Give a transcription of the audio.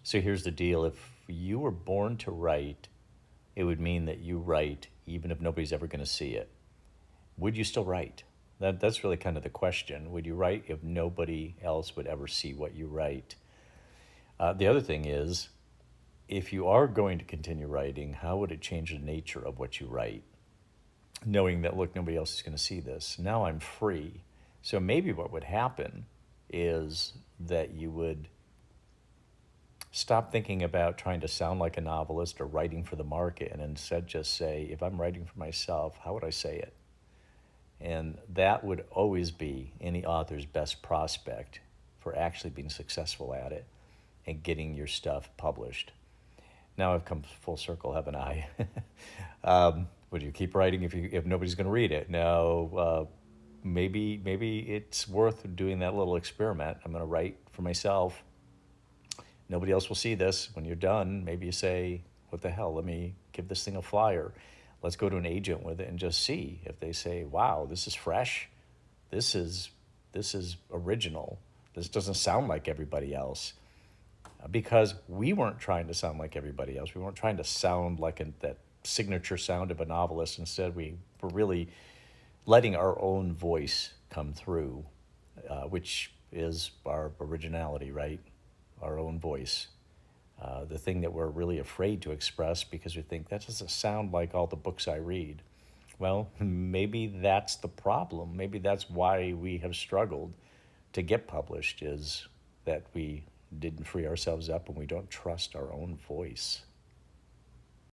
So here's the deal. If you were born to write, it would mean that you write even if nobody's ever going to see it. Would you still write? That's really kind of the question. Would you write if nobody else would ever see what you write? The other thing is, if you are going to continue writing, how would it change the nature of what you write? Knowing that, look, nobody else is going to see this. Now I'm free. So maybe what would happen is that you would stop thinking about trying to sound like a novelist or writing for the market and instead just say, if I'm writing for myself, how would I say it? And that would always be any author's best prospect for actually being successful at it and getting your stuff published. Now I've come full circle, haven't I? Would you keep writing if nobody's going to read it? No. Maybe it's worth doing that little experiment. I'm going to write for myself. Nobody else will see this. When you're done, maybe you say, what the hell, let me give this thing a flyer. Let's go to an agent with it and just see. If they say, wow, this is fresh, this is original, this doesn't sound like everybody else. Because we weren't trying to sound like everybody else. We weren't trying to sound like that signature sound of a novelist. Instead, we were really letting our own voice come through, which is our originality, right? Our own voice. The thing that we're really afraid to express because we think that doesn't sound like all the books I read. Well, maybe that's the problem. Maybe that's why we have struggled to get published, is that we didn't free ourselves up and we don't trust our own voice.